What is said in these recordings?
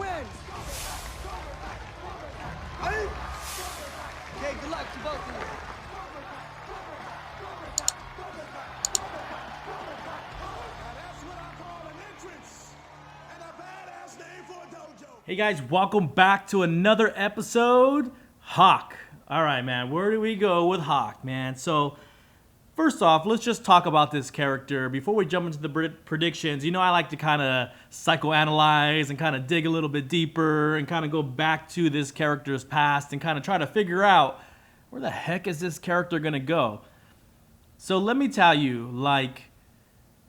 wins. Ready? Okay, good luck to both of you. Hey guys, welcome back to another episode. Hawk. All right, man, where do we go with Hawk, man? So, first off, let's just talk about this character. Before we jump into the predictions, you know I like to kind of psychoanalyze and kind of dig a little bit deeper and kind of go back to this character's past and kind of try to figure out where the heck is this character going to go. So let me tell you, like,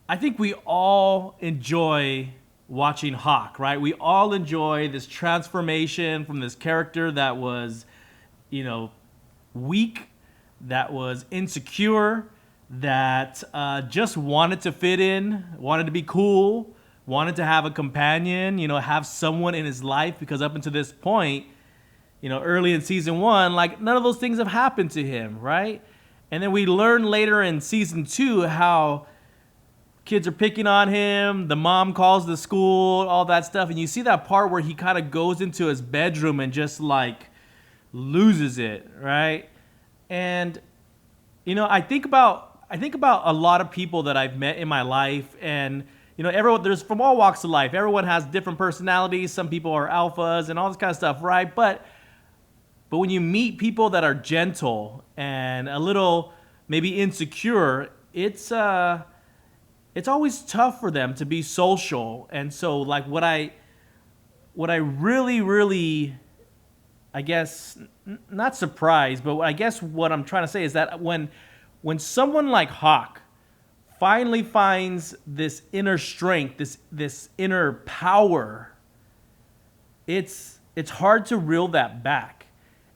I think we all enjoy watching Hawk, right? We all enjoy this transformation from this character that was, weak, that was insecure, that just wanted to fit in, wanted to be cool, wanted to have a companion, have someone in his life, because up until this point, early in season 1, like, none of those things have happened to him, right? And then we learn later in season 2 how kids are picking on him, the mom calls the school, all that stuff. And you see that part where he kind of goes into his bedroom and just like loses it, right? And I think about a lot of people that I've met in my life, and everyone, there's from all walks of life. Everyone has different personalities. Some people are alphas and all this kind of stuff, right? But when you meet people that are gentle and a little maybe insecure, it's always tough for them to be social. And so, like, what I really, I guess, not surprised, but I guess what I'm trying to say is that when someone like Hawk finally finds this inner strength, this inner power, it's hard to reel that back.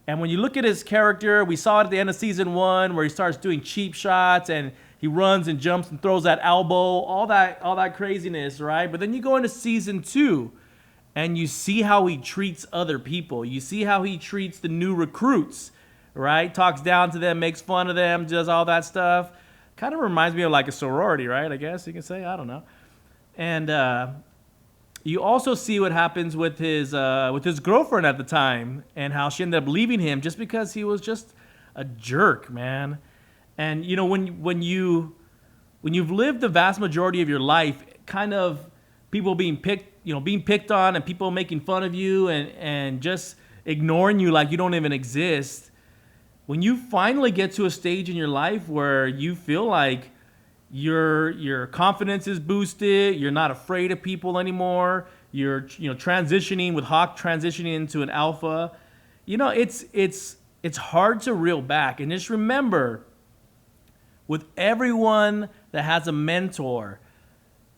And when you look at his character, we saw it at the end of season 1 where he starts doing cheap shots and he runs and jumps and throws that elbow, all that craziness, right? But then you go into season 2 and you see how he treats other people. You see how he treats the new recruits, right? Talks down to them, makes fun of them, does all that stuff. Kind of reminds me of like a sorority, right? I guess you can say, I don't know. And you also see what happens with his girlfriend at the time and how she ended up leaving him just because he was just a jerk, man. And when you've lived the vast majority of your life, kind of people being picked on and people making fun of you and just ignoring you like you don't even exist, when you finally get to a stage in your life where you feel like your confidence is boosted, you're not afraid of people anymore, you're transitioning with Hawk transitioning into an alpha, it's hard to reel back. And just remember, with everyone that has a mentor,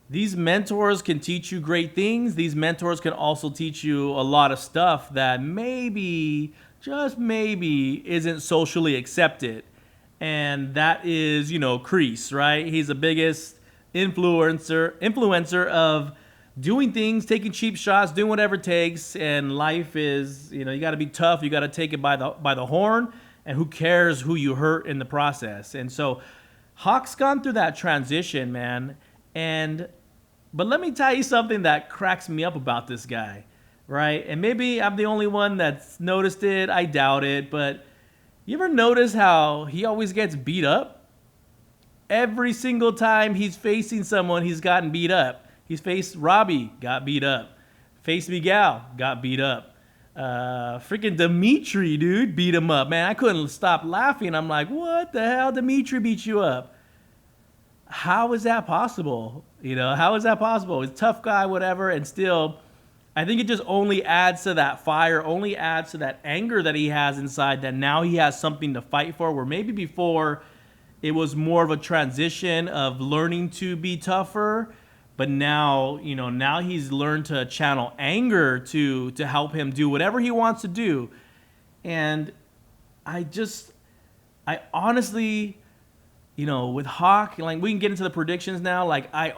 these mentors can teach you great things. These mentors can also teach you a lot of stuff that maybe, just maybe, isn't socially accepted. And that is, Kreese, right? He's the biggest influencer of doing things, taking cheap shots, doing whatever it takes. And life is, you got to be tough. You got to take it by the horn. And who cares who you hurt in the process? And so Hawk's gone through that transition, man. But let me tell you something that cracks me up about this guy, right? And maybe I'm the only one that's noticed it. I doubt it. But you ever notice how he always gets beat up? Every single time he's facing someone, he's gotten beat up. He's faced Robbie, got beat up. Faced Miguel, got beat up. Freaking Dimitri, dude, beat him up. Man, I couldn't stop laughing. I'm like, what the hell? Dimitri beat you up. How is that possible? How is that possible? He's a tough guy, whatever, and still, I think it just only adds to that fire, only adds to that anger that he has inside, that now he has something to fight for, where maybe before it was more of a transition of learning to be tougher. But now, now he's learned to channel anger to help him do whatever he wants to do. And I honestly, with Hawk, like, we can get into the predictions now. Like, I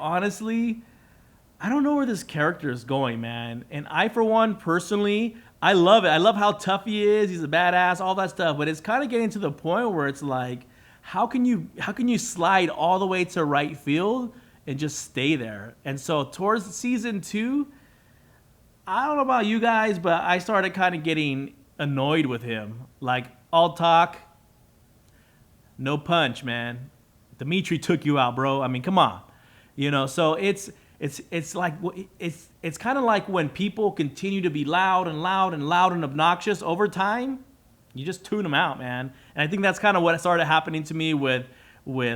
don't know where this character is going, man. And I, for one, personally, I love it. I love how tough he is. He's a badass, all that stuff. But it's kind of getting to the point where it's like, how can you slide all the way to right field and just stay there? And so towards season 2, I don't know about you guys, but I started kind of getting annoyed with him. Like, all talk, no punch, man. Dimitri took you out, bro. I mean, come on. So it's like it's kind of like when people continue to be loud and loud and loud and obnoxious over time, you just tune them out, man. And I think that's kind of what started happening to me with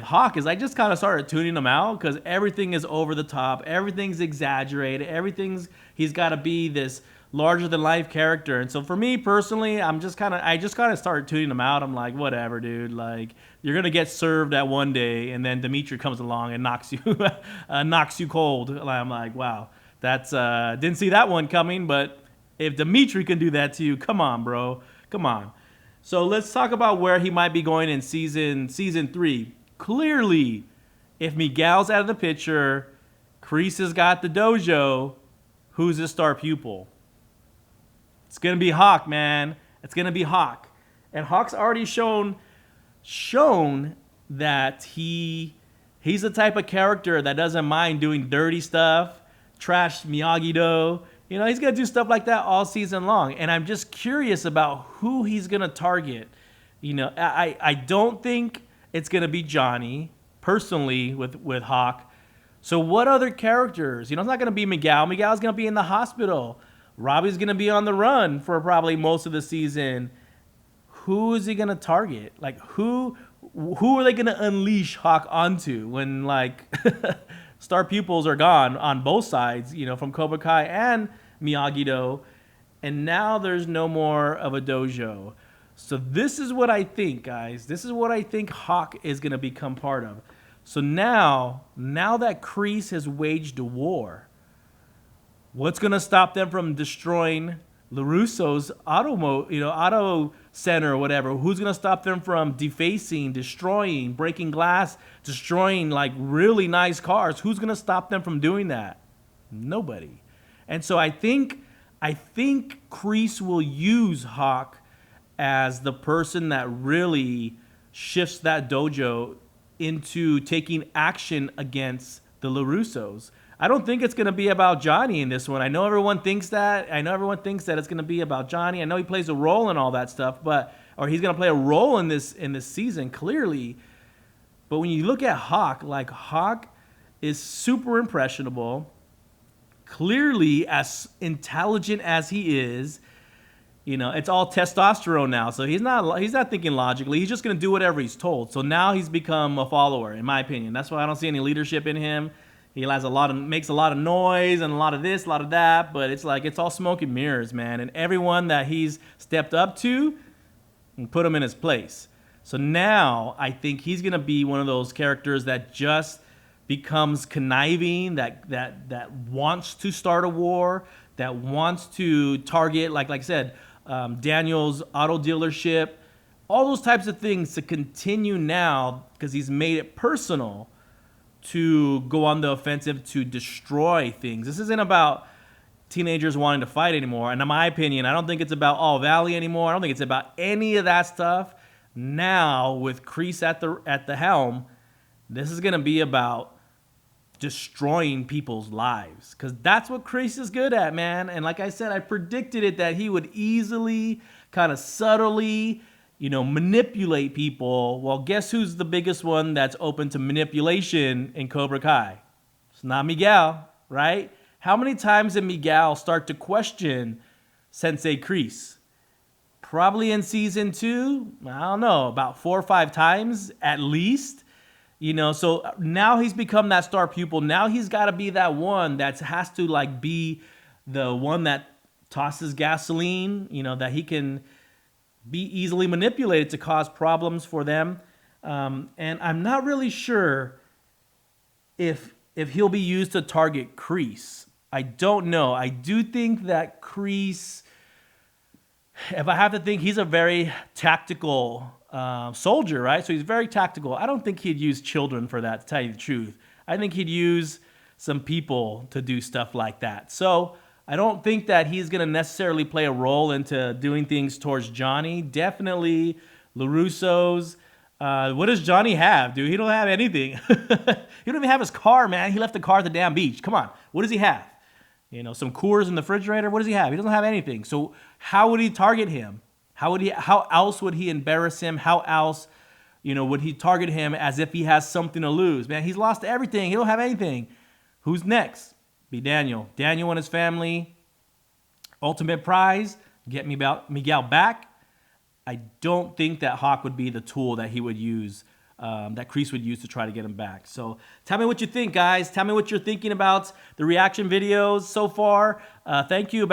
Hawk is I just kind of started tuning him out because everything is over the top, everything's exaggerated, he's got to be this larger than life character. And so for me personally, I just kind of started tuning him out. I'm like, whatever, dude. Like, you're gonna get served at one day, and then Dimitri comes along and knocks you cold. I'm like, wow, that's didn't see that one coming. But if Dimitri can do that to you, come on, bro, come on. So let's talk about where he might be going in season 3. Clearly, if Miguel's out of the picture, Kreese has got the dojo, who's his star pupil? It's going to be Hawk, man. It's going to be Hawk. And Hawk's already shown that he's the type of character that doesn't mind doing dirty stuff, trash Miyagi-Do. He's going to do stuff like that all season long. And I'm just curious about who he's going to target. I don't think it's going to be Johnny, personally, with Hawk. So what other characters? It's not going to be Miguel. Miguel's going to be in the hospital. Robbie's going to be on the run for probably most of the season. Who is he going to target? Like, who are they going to unleash Hawk onto when, like, star pupils are gone on both sides, from Cobra Kai and Miyagi-Do, and now there's no more of a dojo. So this is what I think, guys. This is what I think Hawk is going to become part of. So now that Kreese has waged a war, what's going to stop them from destroying LaRusso's auto center or whatever? Who's going to stop them from defacing, destroying, breaking glass, destroying like really nice cars? Who's going to stop them from doing that? Nobody. And so I think Kreese will use Hawk as the person that really shifts that dojo into taking action against the LaRussos. I don't think it's going to be about Johnny in this one. I know everyone thinks that. It's going to be about Johnny. I know he plays a role in all that stuff, or he's going to play a role in this season, clearly. But when you look at Hawk, like, Hawk is super impressionable, clearly as intelligent as he is. It's all testosterone now, so he's not thinking logically. He's just going to do whatever he's told. So now he's become a follower, in my opinion. That's why I don't see any leadership in him. He makes a lot of noise and a lot of this, a lot of that, but it's like it's all smoke and mirrors, man. And everyone that he's stepped up to, put him in his place. So now I think he's gonna be one of those characters that just becomes conniving, that wants to start a war, that wants to target, like I said, Daniel's auto dealership, all those types of things to continue now because he's made it personal to go on the offensive to destroy things. This isn't about teenagers wanting to fight anymore. And in my opinion, I don't think it's about All Valley anymore. I don't think it's about any of that stuff. Now, with Kreese at the helm, this is going to be about destroying people's lives. Because that's what Kreese is good at, man. And like I said, I predicted it that he would easily, kind of subtly, manipulate people. Well, guess who's the biggest one that's open to manipulation in Cobra Kai? It's not Miguel, right? How many times did Miguel start to question Sensei Kreese? Probably in season 2, I don't know, about 4 or 5 times at least. So now he's become that star pupil. Now he's got to be that one that has to like be the one that tosses gasoline, that he can be easily manipulated to cause problems for them. And I'm not really sure if he'll be used to target Kreese. I don't know. I do think that Kreese, if I have to think, he's a very tactical soldier, right? So he's very tactical. I don't think he'd use children for that, to tell you the truth. I think he'd use some people to do stuff like that. So I don't think that he's going to necessarily play a role into doing things towards Johnny. Definitely LaRussos. What does Johnny have, dude? He don't have anything. He don't even have his car, man. He left the car at the damn beach. Come on. What does he have? You know, some Coors in the refrigerator. What does he have? He doesn't have anything. So how would he target him? How else would he embarrass him? How else, would he target him as if he has something to lose? Man, he's lost everything. He don't have anything. Who's next? Be Daniel. Daniel and his family. Ultimate prize. Get Miguel back. I don't think that Hawk would be the tool that he would use, that Kreese would use to try to get him back. So tell me what you think, guys. Tell me what you're thinking about the reaction videos so far. Thank you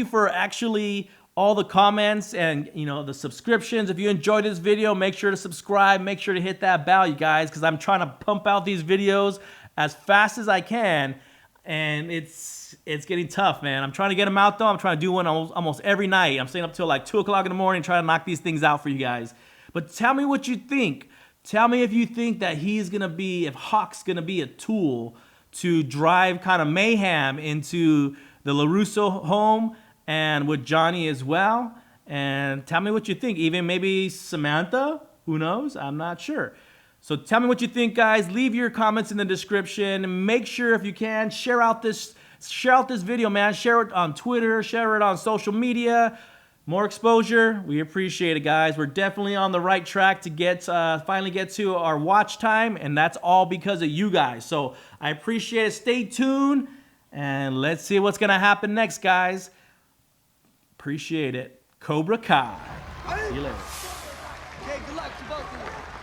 for actually all the comments and the subscriptions. If you enjoyed this video, make sure to subscribe. Make sure to hit that bell, you guys, because I'm trying to pump out these videos as fast as I can. And it's getting tough, man. I'm trying to get them out, though. I'm trying to do one almost every night. I'm staying up till like 2 o'clock in the morning trying to knock these things out for you guys. But tell me what you think. Tell me if you think that if Hawk's going to be a tool to drive kind of mayhem into the LaRusso home and with Johnny as well. And tell me what you think. Even maybe Samantha? Who knows? I'm not sure. So tell me what you think, guys. Leave your comments in the description. Make sure, if you can, share out this video, man. Share it on Twitter. Share it on social media. More exposure. We appreciate it, guys. We're definitely on the right track to finally get to our watch time, and that's all because of you guys. So I appreciate it. Stay tuned, and let's see what's going to happen next, guys. Appreciate it. Cobra Kai. See you later. Okay, good luck to both of you.